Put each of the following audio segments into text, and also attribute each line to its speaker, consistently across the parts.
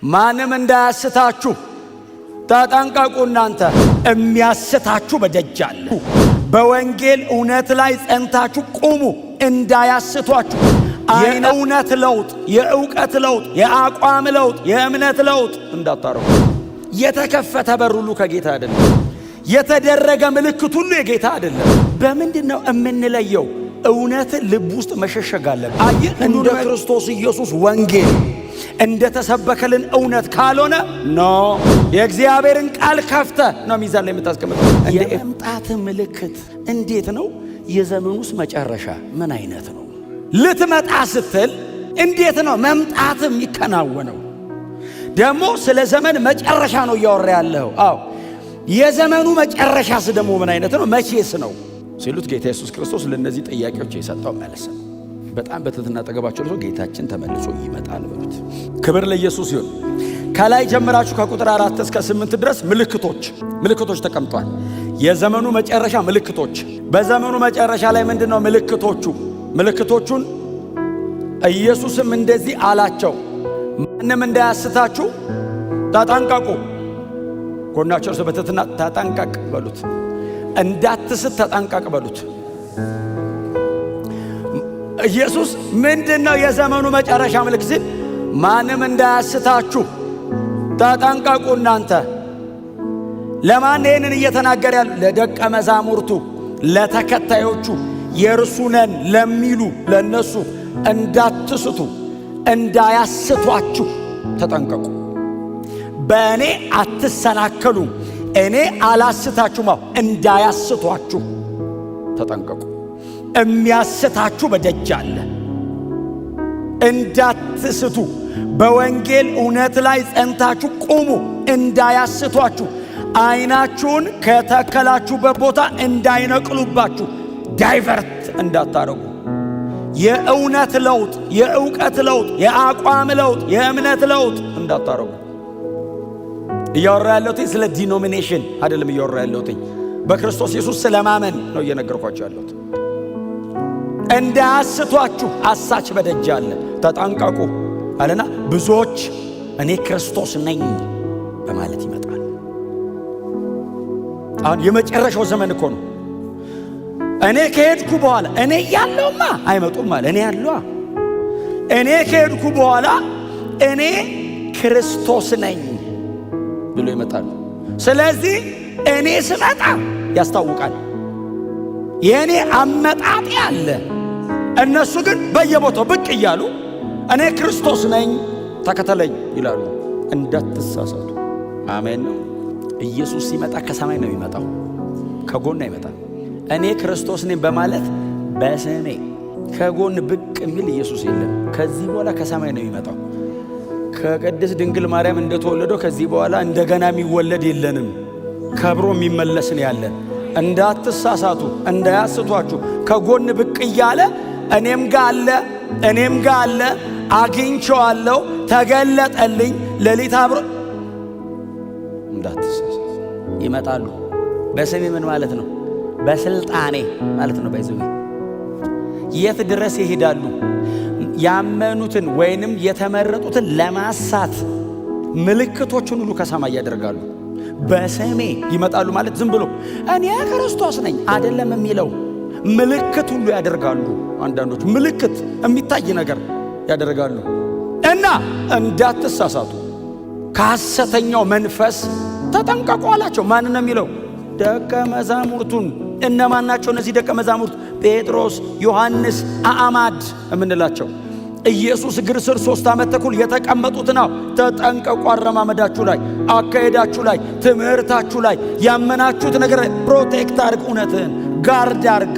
Speaker 1: ማንም እንዳያስታችሁ ተጠንቀቁ። እናንተ የሚያስታችሁ በደጅ አለ። በወንጌል እውነት ላይ ጸንታችሁ ቁሙ፣ እንዳያስቷችሁ። የእውነት ለውጥ፣ የእውቀት ለውጥ፣ የአቋም ለውጥ፣ የእምነት ለውጥ እንዳታረጉ። የተከፈተ በር ሁሉ ከጌታ አይደለም። የተደረገ ምልክት ሁሉ የጌታ አይደለም። በምንድነው የምንለየው? እውነትን ልብ ውስጥ መሸሸግ አለብን። አየህ፣ እንደ ክርስቶስ ኢየሱስ ወንጌል እንደተሰበከልን እውነት ካልሆነ የእግዚአብሔርን ቃል ከፍተ ነው ሚዛን ላይ የምታስቀምጠው። የመምጣት ምልክት እንዴት ነው? የዘመኑስ መጨረሻ ምን አይነት ነው? ልትመጣ ስትል እንዴት ነው መምጣት የሚከናወነው? ደግሞ ስለ ዘመን መጨረሻ ነው እያወራ ያለው። አዎ፣ የዘመኑ መጨረሻስ ደግሞ ምን አይነት ነው? መቼስ ነው ሲሉት ጌታ ኢየሱስ ክርስቶስ ለነዚህ ጥያቄዎች የሰጠው መልስ ነው። በጣም በትህትና አጠገባቸው ነው ጌታችን ተመልሶ ይመጣል በሉት። ክብር ለኢየሱስ ይሁን። ከላይ ጀምራችሁ ከቁጥር 4 እስከ 8 ድረስ ምልክቶች ተቀምጧል። የዘመኑ መጨረሻ ምልክቶች። በዘመኑ መጨረሻ ላይ ምንድነው ምልክቶቹን ኢየሱስም እንደዚህ አላቸው፣ ማንም እንዳያስታችሁ ተጠንቀቁ። ጎናቸው እርስ በትህትና ተጠንቀቅ በሉት። እንዳትስት ተጠንቀቅ በሉት። ኢየሱስ ምንድነው የዘመኑ መጨረሻ ምልክት? ማንም እንዳያስታችሁ ተጠንቀቁ። እናንተ ለማን ይህንን እየተናገረ ያለው? ለደቀ መዛሙርቱ፣ ለተከታዮቹ፣ የእርሱ ነን ለሚሉ ለነሱ እንዳትስቱ፣ እንዳያስቷችሁ ተጠንቀቁ። በእኔ አትሰናከሉም፣ እኔ አላስታችሁም፣ እንዳያስቷችሁ ተጠንቀቁ። የሚያስታችሁ በደጅ አለ። እንዳትስቱ፣ በወንጌል እውነት ላይ ጸንታችሁ ቁሙ፣ እንዳያስቷችሁ። ዓይናችሁን ከተከላችሁበት ቦታ እንዳይነቅሉባችሁ፣ ዳይቨርት እንዳታረጉ። የእውነት ለውጥ፣ የእውቀት ለውጥ፣ የአቋም ለውጥ፣ የእምነት ለውጥ እንዳታረጉ። እያወራ ያለሁት ስለ ዲኖሚኔሽን አይደለም። እያወራ ያለሁት በክርስቶስ ኢየሱስ ስለማመን ነው እየነገርኳችሁ ያለሁት። እንዳያስቷችሁ አሳች በደጅ አለ፣ ተጠንቀቁ አለና ብዙዎች እኔ ክርስቶስ ነኝ በማለት ይመጣል። አሁን የመጨረሻው ዘመን እኮ ነው። እኔ ከሄድኩ በኋላ እኔ ያለውማ አይመጡም ማለት እኔ ከሄድኩ በኋላ እኔ ክርስቶስ ነኝ ብሎ ይመጣሉ። ስለዚህ እኔ ስመጣ ያስታውቃል። የእኔ አመጣጤ አለ። እነሱ ግን በየቦታው ብቅ እያሉ እኔ ክርስቶስ ነኝ ተከተለኝ ይላሉ። እንዳትሳሳቱ። አሜን ነው። ኢየሱስ ሲመጣ ከሰማይ ነው የሚመጣው፣ ከጎን አይመጣም። እኔ ክርስቶስ ነኝ በማለት በስሜ ከጎን ብቅ የሚል ኢየሱስ የለም። ከዚህ በኋላ ከሰማይ ነው የሚመጣው። ከቅድስት ድንግል ማርያም እንደተወለደው ከዚህ በኋላ እንደገና የሚወለድ የለንም። ከብሮ የሚመለስን ያለን። እንዳትሳሳቱ፣ እንዳያስቷችሁ። ከጎን ብቅ እያለ እኔም ጋ አለ፣ አግኝቼዋለሁ፣ ተገለጠልኝ፣ ሌሊት አብሮ። እንዳትሳሳቱ። ይመጣሉ። በስሜ ምን ማለት ነው? በስልጣኔ ማለት ነው። ባይዘው የት ድረስ ይሄዳሉ? ያመኑትን ወይንም የተመረጡትን ለማሳት ምልክቶችን ሁሉ ከሰማይ ያደርጋሉ። በስሜ ይመጣሉ ማለት ዝም ብሎ እኔ ክርስቶስ ነኝ አይደለም የሚለው፣ ምልክት ሁሉ ያደርጋሉ። አንዳንዶች ምልክት የሚታይ ነገር ያደርጋሉ። እና እንዳትሳሳቱ ከሐሰተኛው መንፈስ ተጠንቀቁ አላቸው። ማን ነው የሚለው? ደቀ መዛሙርቱን። እነማን ናቸው እነዚህ ደቀ መዛሙርት? ጴጥሮስ፣ ዮሐንስ፣ አዕማድ የምንላቸው ኢየሱስ እግር ስር 3 ዓመት ተኩል የተቀመጡት ነው። ተጠንቀቁ። አረማመዳችሁ ላይ፣ አካሄዳችሁ ላይ፣ ትምህርታችሁ ላይ፣ ያመናችሁት ነገር ፕሮቴክት አርግ፣ እውነትህን ጋርድ አርግ።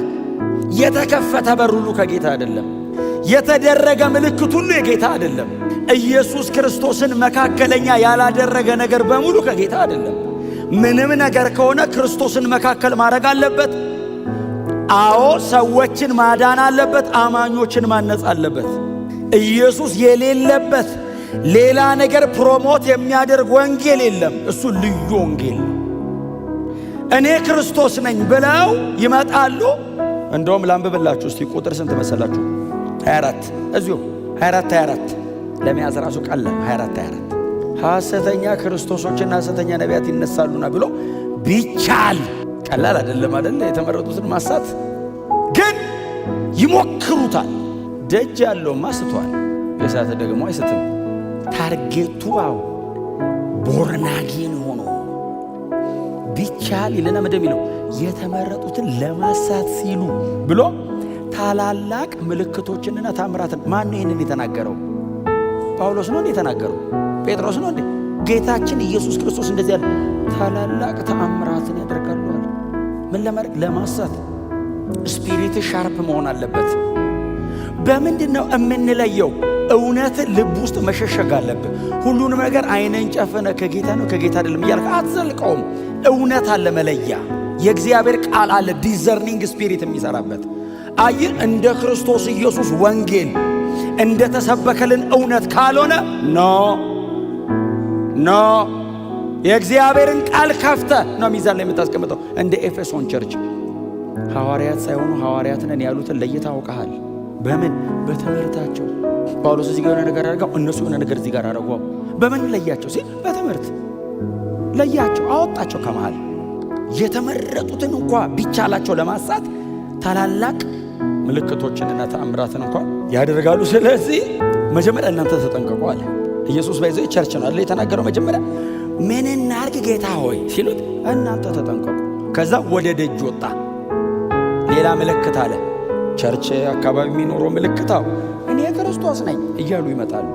Speaker 1: የተከፈተ በር ሁሉ ከጌታ አይደለም። የተደረገ ምልክት ሁሉ የጌታ አይደለም። ኢየሱስ ክርስቶስን መካከለኛ ያላደረገ ነገር በሙሉ ከጌታ አይደለም። ምንም ነገር ከሆነ ክርስቶስን መካከል ማድረግ አለበት። አዎ፣ ሰዎችን ማዳን አለበት። አማኞችን ማነጽ አለበት። ኢየሱስ የሌለበት ሌላ ነገር ፕሮሞት የሚያደርግ ወንጌል የለም። እሱ ልዩ ወንጌል። እኔ ክርስቶስ ነኝ ብለው ይመጣሉ። እንደውም ላንብብላችሁ እስቲ። ቁጥር ስንት መሰላችሁ? 24 እዚሁ 24 ለመያዝ ራሱ ቀላል 24 ሐሰተኛ ክርስቶሶችና ሐሰተኛ ነቢያት ይነሳሉና ብሎ ቢቻል ቀላል አይደለም አይደል? የተመረጡትን ማሳት ግን ይሞክሩታል። ደጅ ያለውማ ስቷል፣ የሳተ ደግሞ አይስትም። ታርጌቱ ቦርናጌን ሆኖ ቢቻል ይለና ምንድን ነው የተመረጡትን ለማሳት ሲሉ ብሎ ታላላቅ ምልክቶችንና ታምራትን። ማን ነው ይህንን የተናገረው? ጳውሎስ ነው እንዴ የተናገረው? ጴጥሮስ ነው እንዴ? ጌታችን ኢየሱስ ክርስቶስ እንደዚህ ያለ ታላላቅ ተአምራትን ያደርጋሉ አለ። ምን ለማድረግ? ለማሳት። ስፒሪት ሻርፕ መሆን አለበት። በምንድን ነው የምንለየው? እውነትን ልብ ውስጥ መሸሸግ አለብህ። ሁሉንም ነገር አይነን ጨፈነ ከጌታ ነው ከጌታ አይደለም እያልክ አትዘልቀውም። እውነት አለ መለያ። የእግዚአብሔር ቃል አለ ዲዘርኒንግ ስፒሪት የሚሰራበት። አይ እንደ ክርስቶስ ኢየሱስ ወንጌል እንደ ተሰበከልን እውነት ካልሆነ ኖ የእግዚአብሔርን ቃል ከፍተ ነው ሚዛን ላይ የምታስቀምጠው። እንደ ኤፌሶን ቸርች ሐዋርያት ሳይሆኑ ሐዋርያት ነን ያሉትን ለይታ አውቀሃል። በምን? በትምህርታቸው። ጳውሎስ እዚህ ጋር የሆነ ነገር አድርገው እነሱ የሆነ ነገር እዚህ ጋር አድርገው በምን ለያቸው ሲል በትምህርት ለያቸው፣ አወጣቸው ከመሃል። የተመረጡትን እንኳ ቢቻላቸው ለማሳት ታላላቅ ምልክቶችንና ተአምራትን እንኳ ያደርጋሉ። ስለዚህ መጀመሪያ እናንተ ተጠንቀቁ አለ ኢየሱስ። ባይዘው ቸርች ነው አለ የተናገረው። መጀመሪያ ምን እናድርግ ጌታ ሆይ ሲሉት እናንተ ተጠንቀቁ። ከዛ ወደ ደጅ ወጣ። ሌላ ምልክት አለ። ቸርች አካባቢ የሚኖረው ምልክታው እኔ ክርስቶስ ነኝ እያሉ ይመጣሉ።